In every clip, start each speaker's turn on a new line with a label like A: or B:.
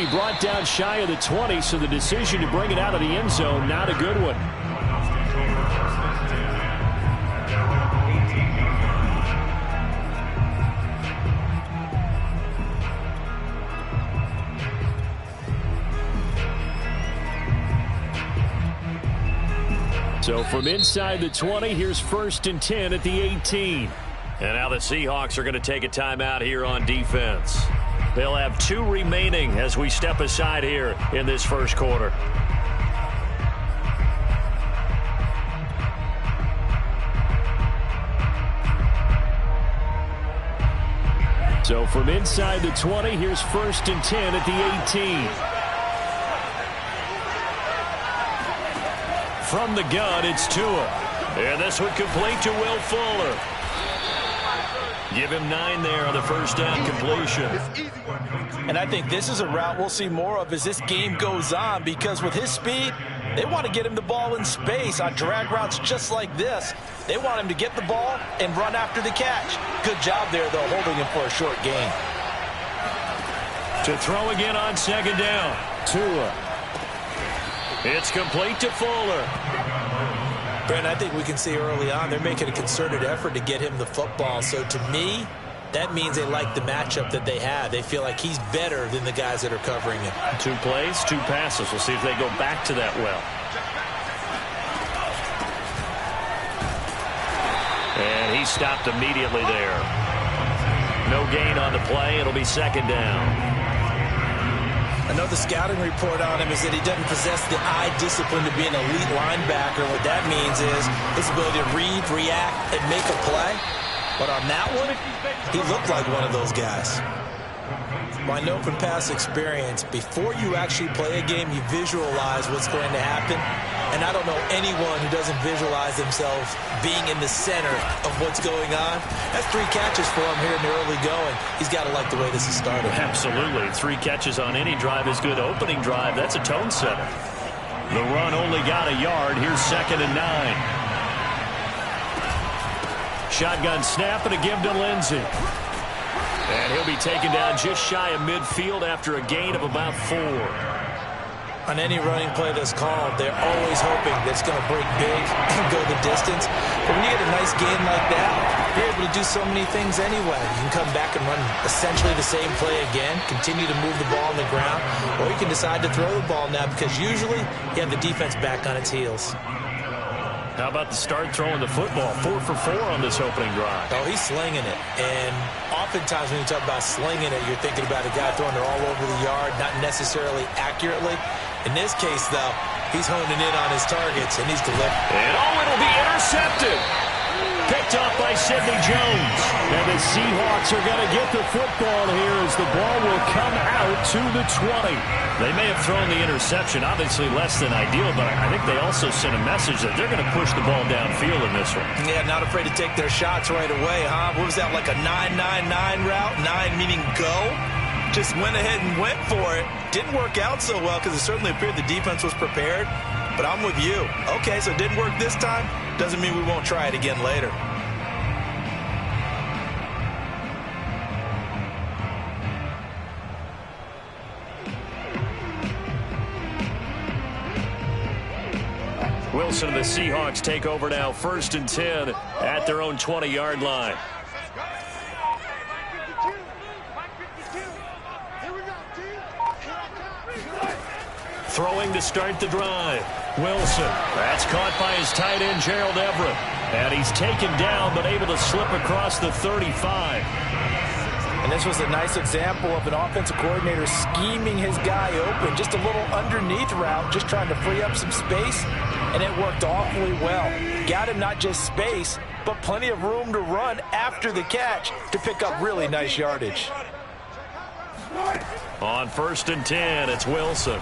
A: be brought down shy of the 20, so the decision to bring it out of the end zone, not a good one. So from inside the 20, here's 1st and 10 at the 18.
B: And now the Seahawks are going to take a timeout here on defense. They'll have 2 remaining as we step aside here in this first quarter.
A: So from inside the 20, here's 1st and 10 at the 18. From the gun, it's Tua. And this one complete to Will Fuller. Give him 9 there on the first down completion.
C: And I think this is a route we'll see more of as this game goes on, because with his speed, they want to get him the ball in space on drag routes just like this. They want him to get the ball and run after the catch. Good job there, though, holding him for a short gain.
A: To throw again on 2nd down. Tua. It's complete to Fuller.
C: Brent, I think we can see early on they're making a concerted effort to get him the football. So to me, that means they like the matchup that they have. They feel like he's better than the guys that are covering him.
A: 2 plays, 2 passes. We'll see if they go back to that well. And he stopped immediately there. No gain on the play. It'll be 2nd down.
C: Another scouting report on him is that he doesn't possess the eye discipline to be an elite linebacker. What that means is his ability to read, react, and make a play. But on that one, he looked like one of those guys. Well, I know from past experience, before you actually play a game, you visualize what's going to happen. And I don't know anyone who doesn't visualize themselves being in the center of what's going on. That's 3 catches for him here in the early going. He's got to like the way this is started.
A: Absolutely. 3 catches on any drive is good. Opening drive, that's a tone setter. The run only got a yard. Here's 2nd and 9. Shotgun snap and a give to Lindsey. And he'll be taken down just shy of midfield after a gain of about 4.
C: On any running play that's called, they're always hoping that it's going to break big and go the distance. But when you get a nice gain like that, you're able to do so many things anyway. You can come back and run essentially the same play again, continue to move the ball on the ground, or you can decide to throw the ball now because usually you have the defense back on its heels.
A: How about the start throwing the football? 4 for 4 on this opening drive.
C: Oh, he's slinging it. And oftentimes when you talk about slinging it, you're thinking about a guy throwing it all over the yard, not necessarily accurately. In this case, though, he's honing in on his targets, and he's delivering.
A: And, it'll be intercepted. Picked off by Sidney Jones. And the Seahawks are going to get the football here as the ball will come out to the 20. They may have thrown the interception, obviously less than ideal, but I think they also sent a message that they're going to push the ball downfield in this one.
C: Yeah, not afraid to take their shots right away, huh? What was that, like a 9-9-9 route? 9 meaning go? Just went ahead and went for it. Didn't work out so well because it certainly appeared the defense was prepared. But I'm with you. Okay, so it didn't work this time. Doesn't mean we won't try it again later.
A: Wilson and the Seahawks take over now, 1st and 10 at their own 20-yard line. Throwing to start the drive. Wilson. That's caught by his tight end, Gerald Everett. And he's taken down, but able to slip across the 35.
C: And this was a nice example of an offensive coordinator scheming his guy open. Just a little underneath route, just trying to free up some space. And it worked awfully well. Got him not just space, but plenty of room to run after the catch to pick up really nice yardage.
A: On 1st and 10, it's Wilson.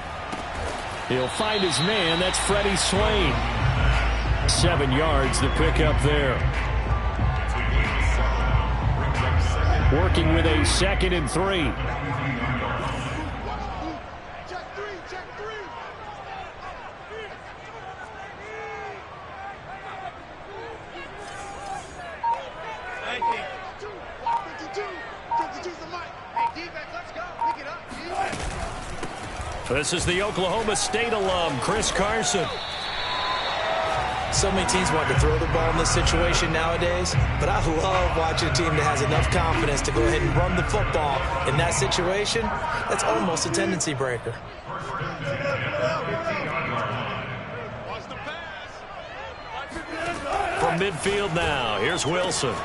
A: He'll find his man. That's Freddie Swain. 7 yards to pick up there. Working with a 2nd and 3. This is the Oklahoma State alum, Chris Carson.
C: So many teams want to throw the ball in this situation nowadays, but I love watching a team that has enough confidence to go ahead and run the football. In that situation, that's almost a tendency breaker.
A: From midfield now, here's Wilson.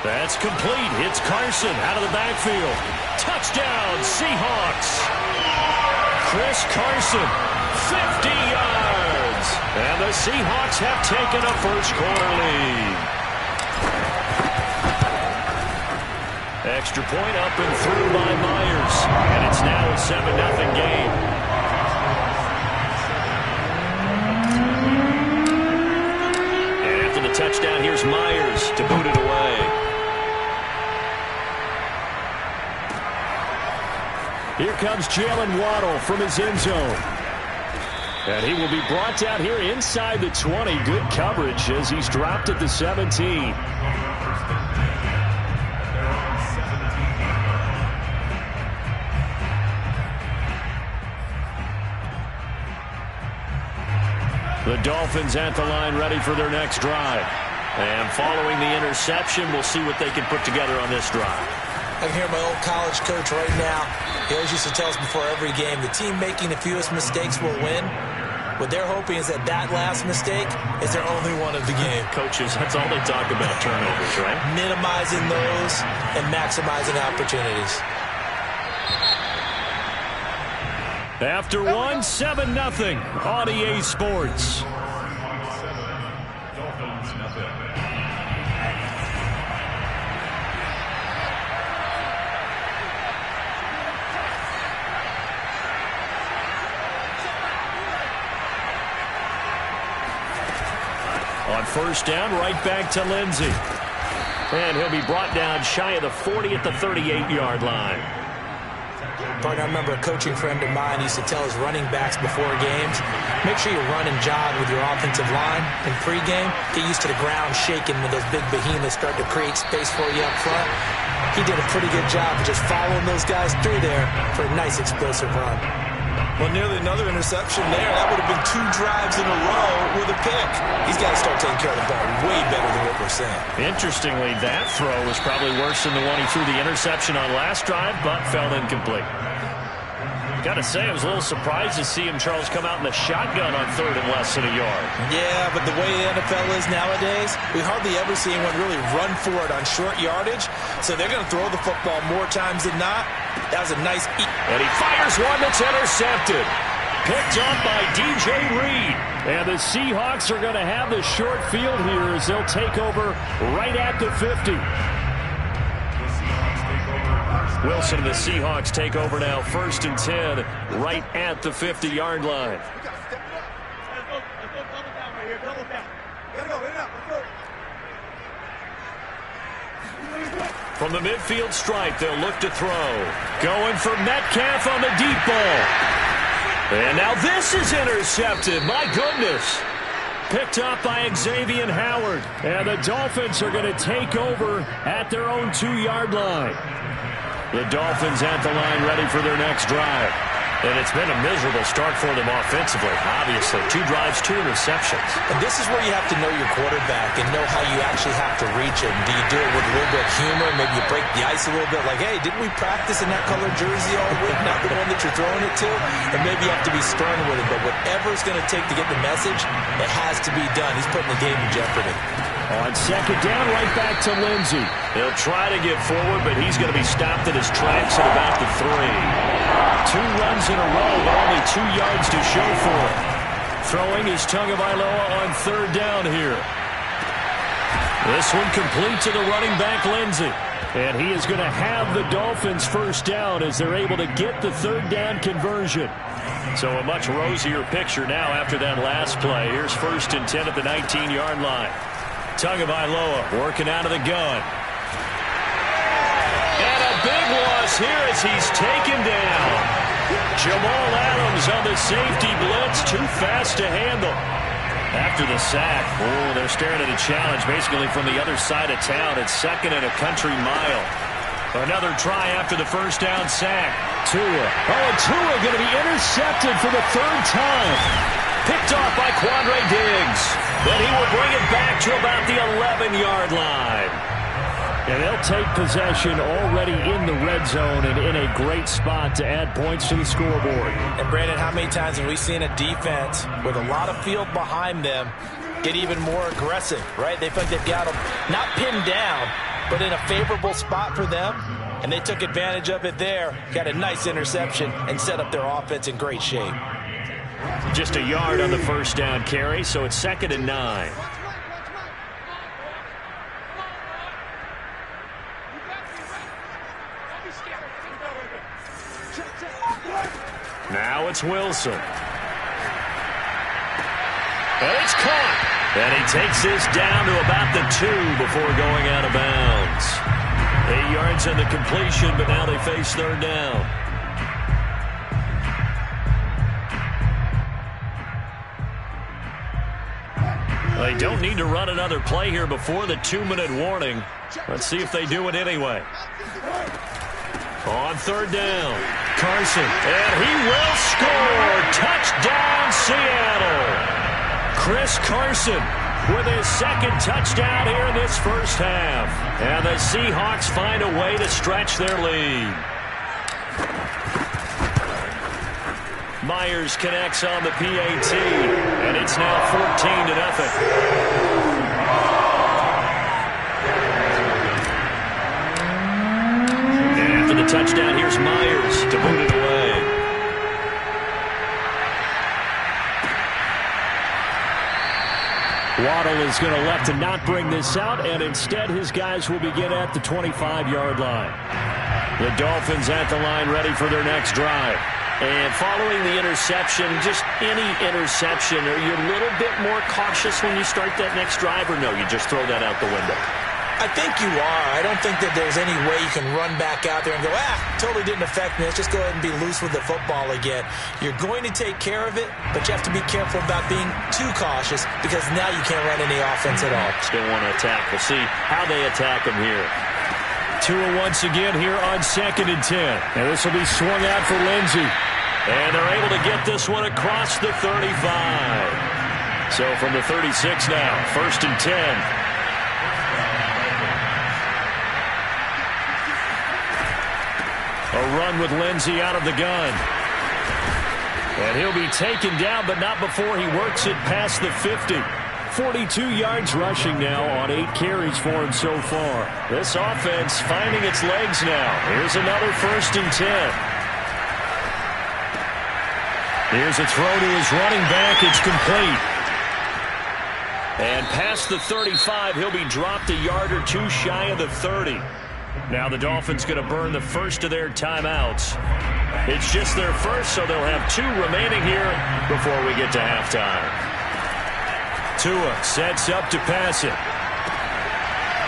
A: That's complete. It's Carson out of the backfield. Touchdown, Seahawks. Chris Carson, 50 yards. And the Seahawks have taken a first-quarter lead. Extra point up and through by Myers. And it's now a 7-0 game. And after the touchdown, here's Myers to boot it away. Here comes Jalen Waddle from his end zone. And he will be brought down here inside the 20. Good coverage as he's dropped at the 17. The Dolphins at the line ready for their next drive. And following the interception, we'll see what they can put together on this drive.
C: I can hear my old college coach right now. He always used to tell us before every game, the team making the fewest mistakes will win. What they're hoping is that last mistake is their only one of the game.
A: Coaches, that's all they talk about, turnovers, right?
C: Minimizing those and maximizing opportunities.
A: After 7-0 on EA Sports. On first down, right back to Lindsey. And he'll be brought down shy of the 40 at the 38-yard line.
C: Partner, I remember a coaching friend of mine used to tell his running backs before games, make sure you run and jog with your offensive line in pregame. Get used to the ground shaking when those big behemoths start to create space for you up front. He did a pretty good job of just following those guys through there for a nice explosive run.
D: Well, nearly another interception there. That would have been 2 drives in a row with a pick. He's got to start taking care of the ball way better than what we're saying.
A: Interestingly, that throw was probably worse than the one he threw the interception on last drive, but fell incomplete. Got to say, I was a little surprised to see him, Charles, come out in the shotgun on 3rd and less than a yard.
C: Yeah, but the way the NFL is nowadays, we hardly ever see anyone really run for it on short yardage. So they're going to throw the football more times than not. That was a nice...
A: And he fires one that's intercepted. Picked up by DJ Reed. And the Seahawks are going to have the short field here as they'll take over right at the 50. Wilson and the Seahawks take over now, 1st and 10, right at the 50-yard line. From the midfield stripe, they'll look to throw. Going for Metcalf on the deep ball. And now this is intercepted. My goodness. Picked up by Xavier Howard. And the Dolphins are going to take over at their own 2-yard line. The Dolphins at the line ready for their next drive. And it's been a miserable start for them offensively, obviously. 2 drives, 2 interceptions.
C: And this is where you have to know your quarterback and know how you actually have to reach him. Do you do it with a little bit of humor? Maybe you break the ice a little bit like, hey, didn't we practice in that colored jersey all week? Not the one that you're throwing it to? And maybe you have to be stern with it. But whatever it's going to take to get the message, it has to be done. He's putting the game in jeopardy.
A: On 2nd down, right back to Lindsey. He'll try to get forward, but he's going to be stopped at his tracks at about the 3. 2 runs in a row, but only 2 yards to show for it. Throwing is Tagovailoa on 3rd down here. This one complete to the running back, Lindsey. And he is going to have the Dolphins first down as they're able to get the 3rd down conversion. So a much rosier picture now after that last play. Here's 1st and 10 at the 19-yard line. Tagovailoa working out of the gun. And a big loss here as he's taken down. Jamal Adams on the safety blitz, too fast to handle. After the sack, they're staring at a challenge basically from the other side of town. It's 2nd and a country mile.
B: Another try after the first down sack.
A: Tua. Oh, and Tua going to be intercepted for the third time.
B: Picked off by Quandre Diggs. But he will bring it back to about the 11-yard line.
A: And they'll take possession already in the red zone and in a great spot to add points to the scoreboard.
C: And, Brandon, how many times have we seen a defense with a lot of field behind them get even more aggressive, right? They feel like they've got them not pinned down, but in a favorable spot for them, and they took advantage of it there, got a nice interception, and set up their offense in great shape.
B: Just a yard on the first down carry, so it's 2nd and 9. Now it's Wilson. And it's caught. And he takes this down to about the 2 before going out of bounds. 8 yards on the completion, but now they face third down. They don't need to run another play here before the 2-minute warning. Let's see if they do it anyway. On third down, Carson. And he will score. Touchdown, Seattle. Chris Carson with his second touchdown here in this first half. And the Seahawks find a way to stretch their lead. Myers connects on the PAT, and it's now 14-0. Touchdown. Here's Myers to boot it away.
A: Waddle is going to elect to not bring this out, and instead his guys will begin at the 25-yard line.
B: The Dolphins at the line ready for their next drive. And following the interception, just any interception, are you a little bit more cautious when you start that next drive, or no, you just throw that out the window?
C: I think you are. I don't think that there's any way you can run back out there and go, totally didn't affect me. Let's just go ahead and be loose with the football again. You're going to take care of it, but you have to be careful about being too cautious because now you can't run any offense at all.
B: Still want to attack. We'll see how they attack him here.
A: Tua once again here on 2nd and 10. And this will be swung out for Lindsey.
B: And they're able to get this one across the 35. So from the 36 now, 1st and 10. A run with Lindsey out of the gun. And he'll be taken down, but not before he works it past the 50.
A: 42 yards rushing now on 8 carries for him so far.
B: This offense finding its legs now. Here's another 1st and 10.
A: Here's a throw to his running back. It's complete.
B: And past the 35, he'll be dropped a yard or two shy of the 30. Now the Dolphins going to burn the first of their timeouts. It's just their first, so they'll have 2 remaining here before we get to halftime.
A: Tua sets up to pass it.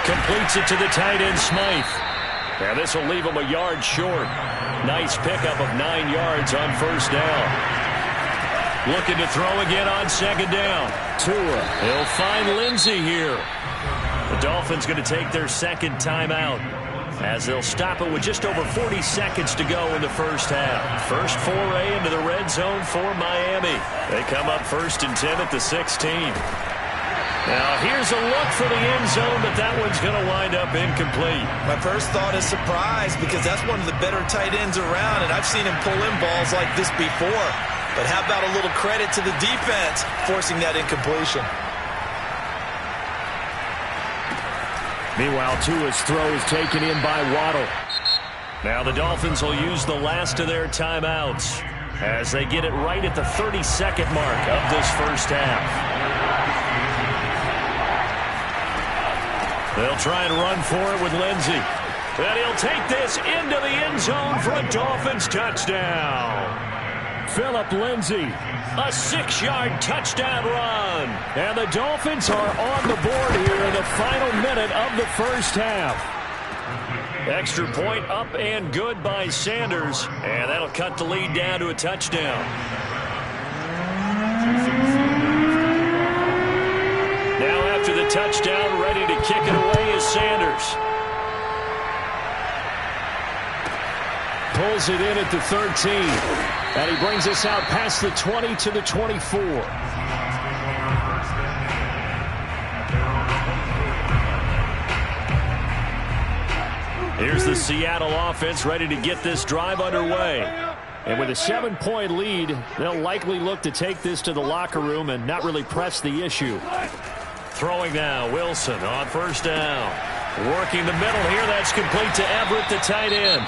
A: Completes it to the tight end, Smythe.
B: Now this will leave him a yard short. Nice pickup of 9 yards on first down.
A: Looking to throw again on 2nd down. Tua.
B: He'll find Lindsey here. The Dolphins going to take their second timeout as they'll stop it with just over 40 seconds to go in the first half. First foray into the red zone for Miami. They come up 1st and 10 at the 16. Now here's a look for the end zone, but that one's going to wind up incomplete.
C: My first thought is surprise because that's one of the better tight ends around, and I've seen him pull in balls like this before. But how about a little credit to the defense forcing that incompletion?
A: Meanwhile, Tua's throw is taken in by Waddle.
B: Now the Dolphins will use the last of their timeouts as they get it right at the 32nd mark of this first half. They'll try and run for it with Lindsey. And he'll take this into the end zone for a Dolphins touchdown.
A: Phillip Lindsey,
B: a 6-yard touchdown run.
A: And the Dolphins are on the board here in the final minute of the first half.
B: Extra point up and good by Sanders. And that'll cut the lead down to a touchdown. Now after the touchdown, ready to kick it away is Sanders.
A: pulls it in at the 13. And he brings us out past the 20 to the 24. Here's the Seattle offense ready to get this drive underway. And with a 7-point lead, they'll likely look to take this to the locker room and not really press the issue. Throwing now, Wilson on first down. Working the middle here. That's complete to Everett, the tight end.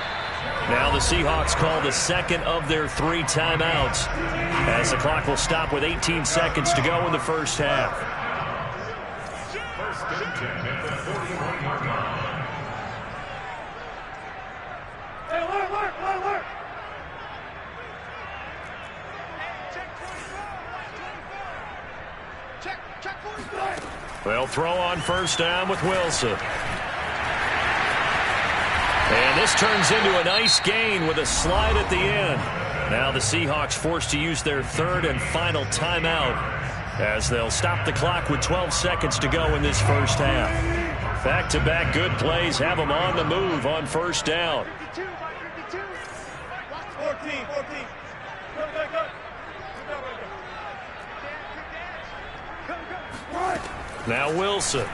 A: Now the Seahawks call the second of their 3 timeouts, as the clock will stop with 18 seconds to go in the first half. They'll throw on first down with Wilson. And this turns into a nice gain with a slide at the end. Now the Seahawks forced to use their 3rd and final timeout, as they'll stop the clock with 12 seconds to go in this first half. Back-to-back good plays have them on the move on first down.
E: 14.
A: Now Wilson.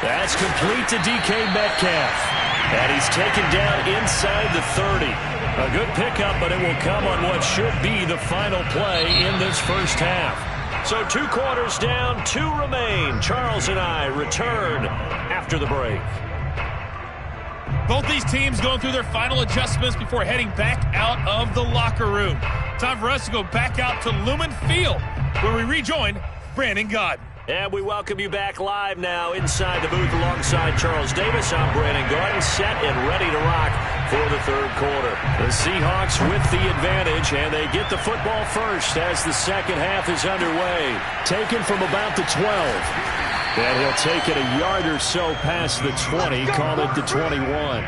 A: That's complete to DK Metcalf. And he's taken down inside the 30. A good pickup, but it will come on what should be the final play in this first half. So 2 quarters down, 2 remain. Charles and I return after the break.
E: Both these teams going through their final adjustments before heading back out of the locker room. Time for us to go back out to Lumen Field, where we rejoin Brandon Gaudin.
A: And we welcome you back live now inside the booth alongside Charles Davis. I'm Brandon Gaudin, set and ready to rock for the 3rd quarter. The Seahawks with the advantage, and they get the football first as the second half is underway. Taken from about the 12. And he'll take it a yard or so past the 20, call it the 21.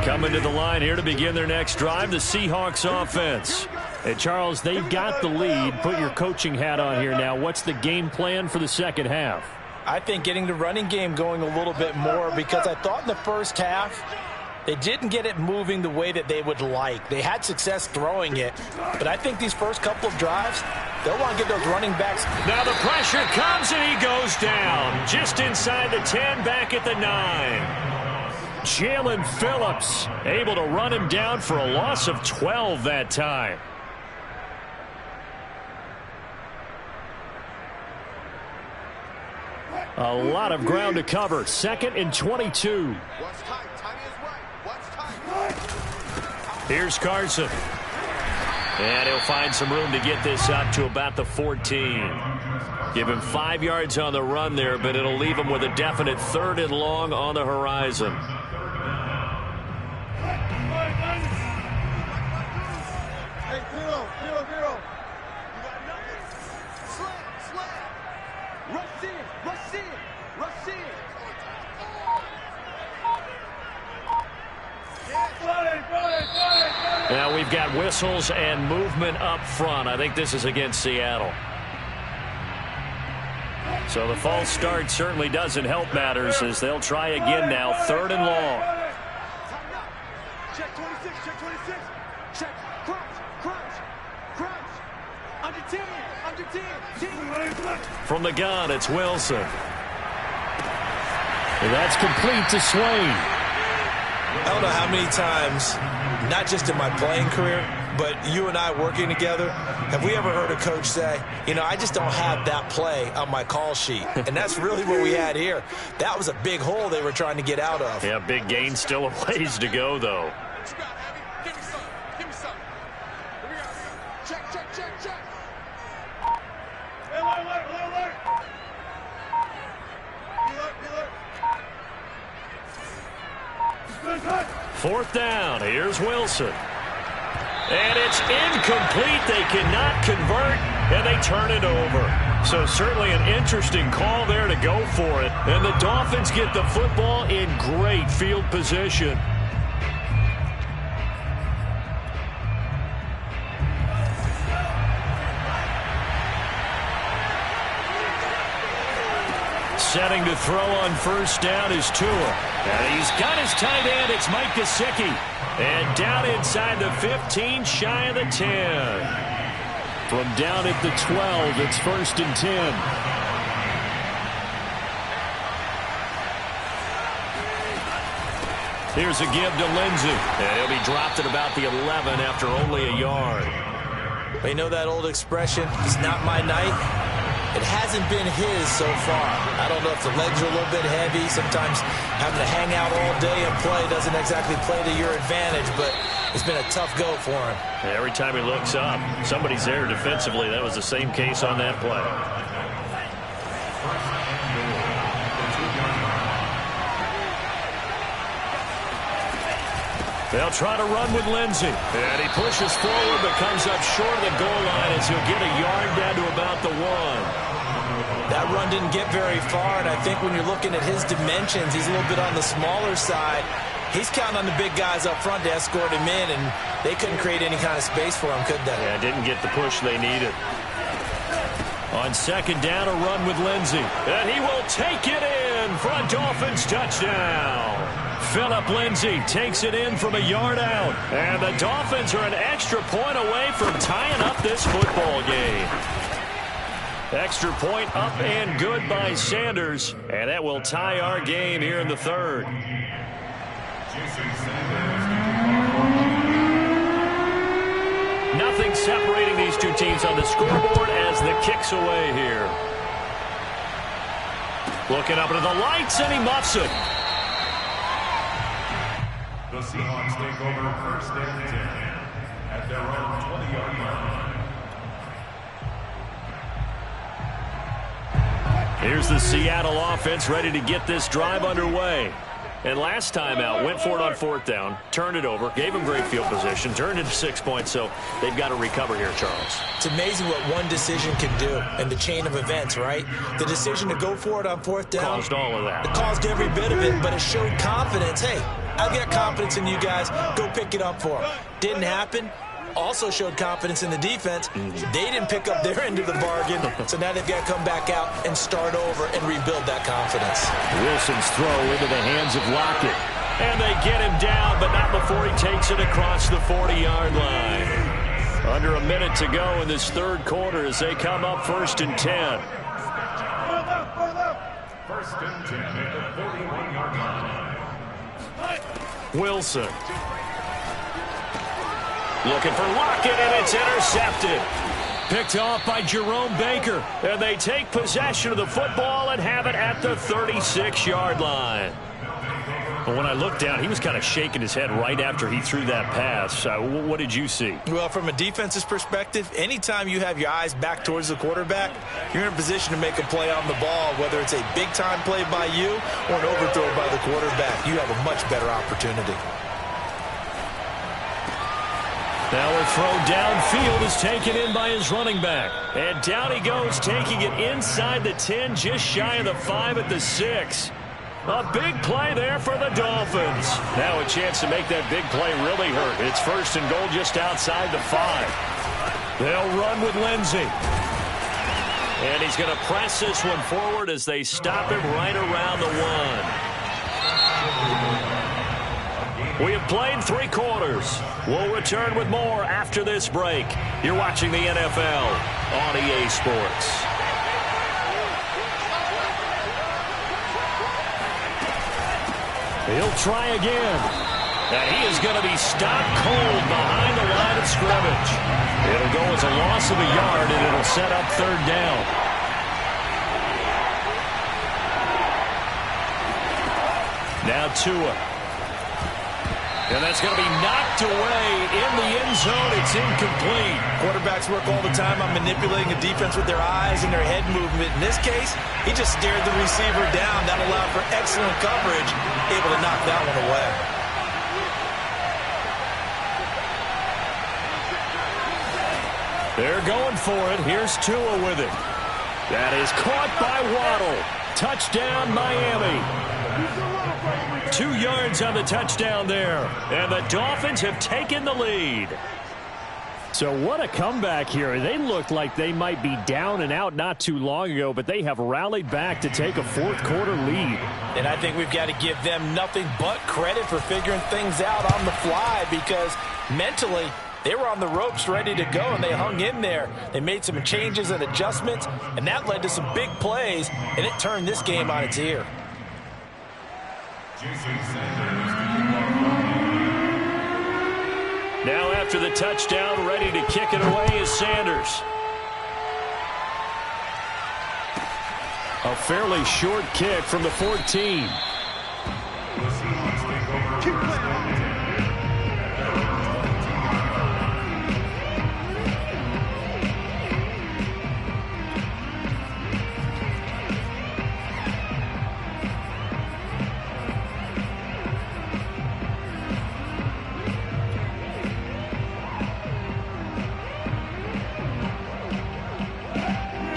A: Coming to the line here to begin their next drive, the Seahawks offense. And Charles, they've got the lead. Put your coaching hat on here now. What's the game plan for the second half?
C: I think getting the running game going a little bit more, because I thought in the first half they didn't get it moving the way that they would like. They had success throwing it, but I think these first couple of drives, they'll want to get those running backs.
A: Now the pressure comes and he goes down just inside the 10, back at the 9. Jalen Phillips able to run him down for a loss of 12 that time. A lot of ground to cover. 2nd and 22. Here's Carson. And he'll find some room to get this up to about the 14. Give him 5 yards on the run there, but it'll leave him with a definite 3rd and long on the horizon. Now we've got whistles and movement up front. I think this is against Seattle. So the false start certainly doesn't help matters, as they'll try again now. 3rd and long.
E: Check 26, check 26. Check, crouch. Under 10, under 10.
A: From the gun, it's Wilson. And that's complete to Swain.
D: I don't know how many times, not just in my playing career, but you and I working together, have we ever heard a coach say, you know, I just don't have that play on my call sheet? And that's really what we had here. That was a big hole they were trying to get out of.
A: Yeah, big gain, still a ways to go, though.
E: Give me some. Here we go. Check. Alert.
A: 4th down. Here's Wilson. And it's incomplete. They cannot convert, and they turn it over. So certainly an interesting call there to go for it. And the Dolphins get the football in great field position.
B: Setting to throw on first down is Tua. And he's got his tight end. It's Mike Gesicki. And down inside the 15, shy of the 10. From down at the 12, it's 1st and 10. Here's a give to Lindsey. And he'll be dropped at about the 11 after only a yard.
C: You know that old expression, it's not my night? It hasn't been his so far. I don't know if the legs are a little bit heavy. Sometimes having to hang out all day and play doesn't exactly play to your advantage, but it's been a tough go for him.
B: Every time he looks up, somebody's there defensively. That was the same case on that play. They'll try to run with Lindsey. And he pushes forward but comes up short of the goal line as he'll get a yard down to about the 1.
C: That run didn't get very far, and I think when you're looking at his dimensions, he's a little bit on the smaller side. He's counting on the big guys up front to escort him in, and they couldn't create any kind of space for him, could they?
B: Yeah, didn't get the push they needed. On second down, a run with Lindsey. And he will take it in for a Dolphins touchdown. Phillip Lindsay takes it in from a yard out. And the Dolphins are an extra point away from tying up this football game. Extra point up and good by Sanders. And that will tie our game here in the 3rd. Nothing separating these two teams on the scoreboard as the kick's away here. Looking up into the lights, and he muffs it.
F: The Seahawks take over 1st and 10 at their own 20-yard line.
B: Here's the Seattle offense ready to get this drive underway. And last time out, went for it on 4th down, turned it over, gave him great field position, turned it to 6 points, so they've got to recover here, Charles.
C: It's amazing what one decision can do in the chain of events, right? The decision to go for it on 4th down.
B: Caused all of that.
C: It caused every bit of it, but it showed confidence. Hey, I've got confidence in you guys. Go pick it up for them. Didn't happen. Also showed confidence in the defense. They didn't pick up their end of the bargain, so now they've got to come back out and start over and rebuild that confidence.
B: Wilson's throw into the hands of Lockett. And they get him down, but not before he takes it across the 40-yard line. Under a minute to go in this 3rd quarter as they come up 1st and 10.
F: 1st and 10 at the 41-yard line.
B: Wilson. Looking for Lockett, and it's intercepted. Picked off by Jerome Baker. And they take possession of the football and have it at the 36-yard line. But when I looked down, he was kind of shaking his head right after he threw that pass. What did you see?
C: Well, from a defense's perspective, anytime you have your eyes back towards the quarterback, you're in a position to make a play on the ball, whether it's a big-time play by you or an overthrow by the quarterback. You have a much better opportunity.
B: Now a throw downfield is taken in by his running back. And down he goes, taking it inside the 10, just shy of the 5 at the 6. A big play there for the Dolphins. Now a chance to make that big play really hurt. It's 1st and goal just outside the 5. They'll run with Lindsey. And he's going to press this one forward as they stop him right around the 1. We have played 3 quarters. We'll return with more after this break. You're watching the NFL on EA Sports. He'll try again. And he is going to be stopped cold behind the line of scrimmage. It'll go as a loss of a yard, and it'll set up 3rd down. Now Tua. And that's going to be knocked away in the end zone. It's incomplete.
C: Quarterbacks work all the time on manipulating a defense with their eyes and their head movement. In this case, he just stared the receiver down. That allowed for excellent coverage, able to knock that one away.
B: They're going for it. Here's Tua with it. That is caught by Waddle. Touchdown, Miami. 2 yards on the touchdown there. And the Dolphins have taken the lead.
A: So what a comeback here. They looked like they might be down and out not too long ago, but they have rallied back to take a fourth-quarter lead.
C: And I think we've got to give them nothing but credit for figuring things out on the fly, because mentally they were on the ropes ready to go, and they hung in there. They made some changes and adjustments, and that led to some big plays, and it turned this game on its ear.
B: Now after the touchdown, ready to kick it away is Sanders.
A: A fairly short kick from the 14.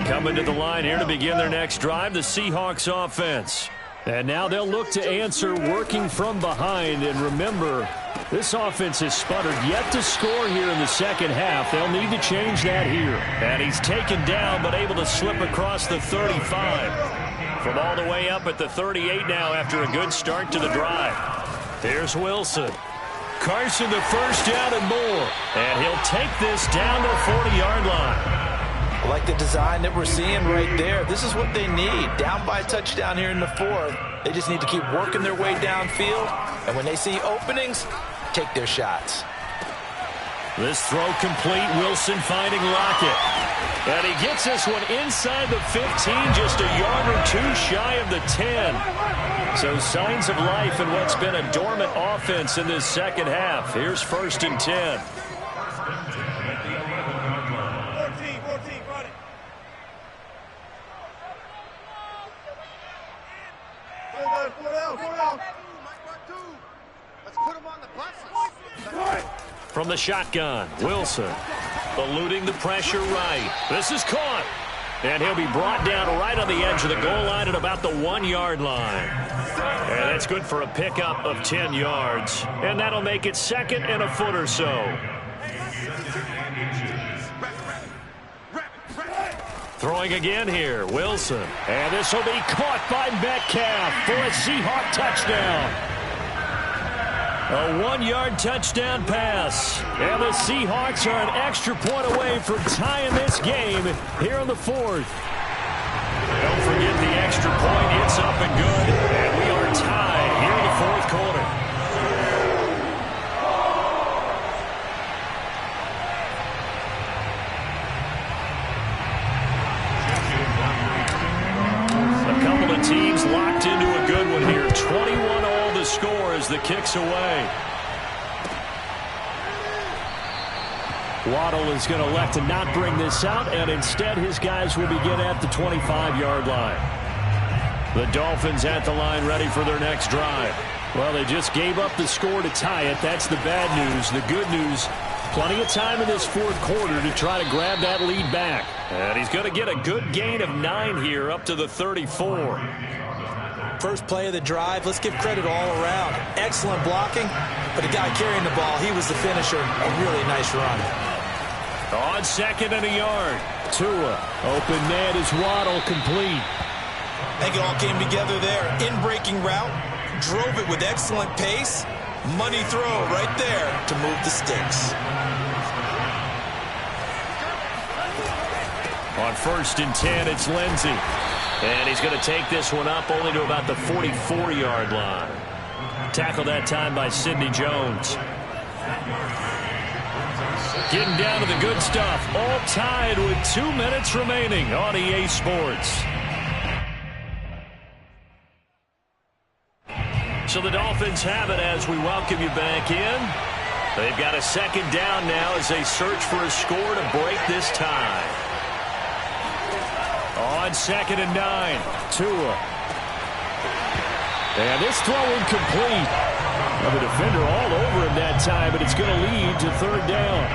A: Coming to the line here to begin their next drive, the Seahawks offense. And now they'll look to answer working from behind. And remember, this offense has sputtered yet to score here in the second half. They'll need to change that here. And he's taken down but able to slip across the 35. From all the way up at the 38 now after a good start to the drive. Here's Wilson. Carson the first down and more. And he'll take this down to the 40-yard line.
C: I like the design that we're seeing right there. This is what they need. Down by a touchdown here in the fourth. They just need to keep working their way downfield. And when they see openings, take their shots.
B: This throw complete. Wilson finding Lockett. And he gets this one inside the 15, just a yard or two shy of the 10. So signs of life in what's been a dormant offense in this second half. Here's 1st and 10. From the shotgun, Wilson eluding the pressure right. This is caught. And he'll be brought down right on the edge of the goal line at about the 1-yard line. And that's good for a pickup of 10 yards. And that'll make it 2nd and a foot or so. Throwing again here, Wilson. And this will be caught by Metcalf for a Seahawk touchdown. A 1-yard touchdown pass. And the Seahawks are an extra point away from tying this game here in the fourth. Don't forget the extra point. It's up and good. And we are tied here in the fourth quarter. A couple of teams locked into a good one here. 21-all the score as the kick's away. Waddle is going to elect to not bring this out, and instead his guys will begin at the 25-yard line. The Dolphins at the line ready for their next drive. Well, they just gave up the score to tie it. That's the bad news. The good news, plenty of time in this fourth quarter to try to grab that lead back. And he's going to get a good gain of 9 here up to the 34.
C: First play of the drive, let's give credit all around. Excellent blocking, but the guy carrying the ball, he was the finisher. A really nice run.
B: On 2nd and a yard. Tua. Open man is Waddle, complete.
C: I think it all came together there. In-breaking route, drove it with excellent pace. Money throw right there to move the sticks.
B: On 1st and 10, it's Lindsey. And he's going to take this one up only to about the 44-yard line. Tackled that time by Sidney Jones. Getting down to the good stuff. All tied with 2 minutes remaining on EA Sports. So the Dolphins have it as we welcome you back in. They've got a 2nd down now as they search for a score to break this tie. On 2nd and 9, Tua. And this throw incomplete. Well, the defender all over him that time, but it's going to lead to 3rd down.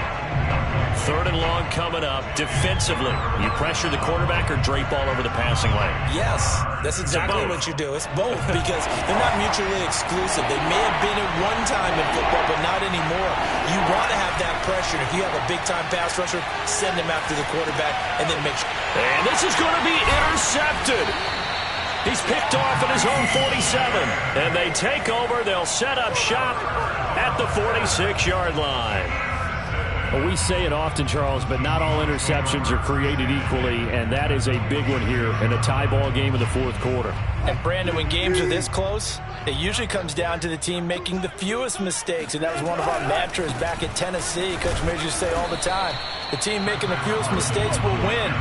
B: Third and long coming up. Defensively, you pressure the quarterback or drape all over the passing lane?
C: Yes, that's exactly what you do. It's both because they're not mutually exclusive. They may have been at one time in football, but not anymore. You want to have that pressure. If you have a big-time pass rusher, send him after the quarterback and then make sure.
B: And this is going to be intercepted. He's picked off at his own 47. And they take over. They'll set up shop at the 46-yard line.
A: Well, we say it often, Charles, but not all interceptions are created equally, and that is a big one here in a tie ball game in the fourth quarter.
C: And, Brandon, when games are this close, it usually comes down to the team making the fewest mistakes, and that was one of our mantras back at Tennessee. Coach Mears used to say all the time, the team making the fewest mistakes will win.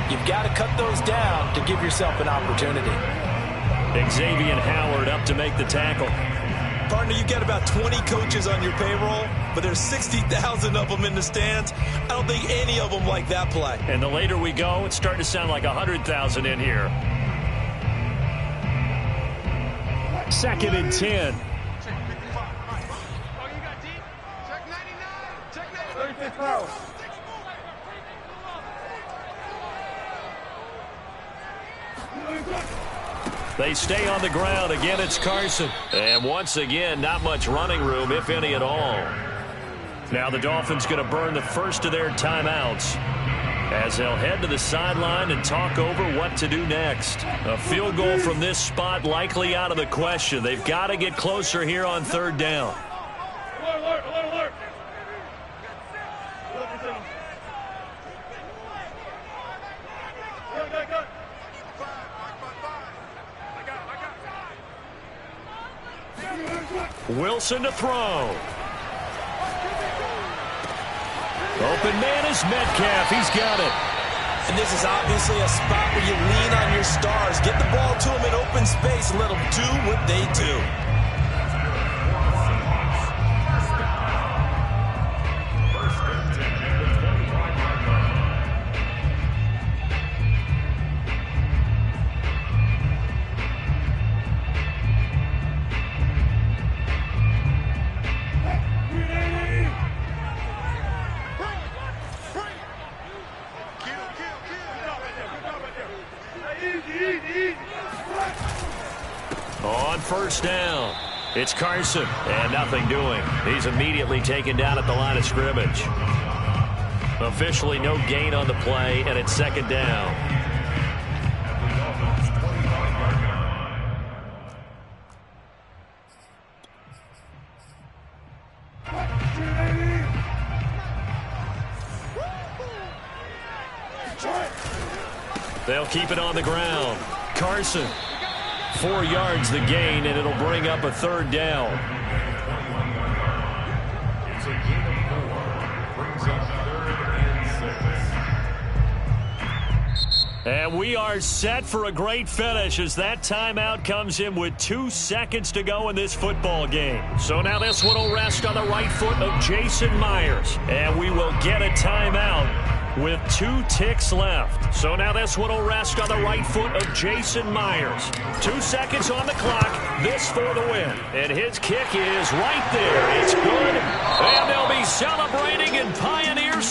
C: You've got to cut those down to give yourself an opportunity.
B: Xavier Howard up to make the tackle.
D: Partner, you got about 20 coaches on your payroll, but there's 60,000 of them in the stands. I don't think any of them like that play.
B: And the later we go, it's starting to sound like 100,000 in here.
A: 2nd and 10.
B: They stay on the ground. Again, it's Carson. And once again, not much running room, if any at all. Now the Dolphins going to burn the first of their timeouts as they'll head to the sideline and talk over what to do next. A field goal from this spot likely out of the question. They've got to get closer here on third down.
E: Alert, alert, alert.
B: Wilson to throw. Open man is Metcalf. He's got it.
C: And this is obviously a spot where you lean on your stars. Get the ball to them in open space and let them do what they do.
B: On first down, it's Carson, and nothing doing. He's immediately taken down at the line of scrimmage. Officially no gain on the play, and it's second down. They'll keep it on the ground. Carson. 4 yards the gain, and it'll bring up a third down.
F: It's a gain of 4. Brings up 3rd and 6.
B: And we are set for a great finish as that timeout comes in with 2 seconds to go in this football game. So now this one will rest on the right foot of Jason Myers, and we will get a timeout with 2 ticks left. So now this one will rest on the right foot of Jason Myers. 2 seconds on the clock. This for the win. And his kick is right there. It's good. And they'll be celebrating in Pioneer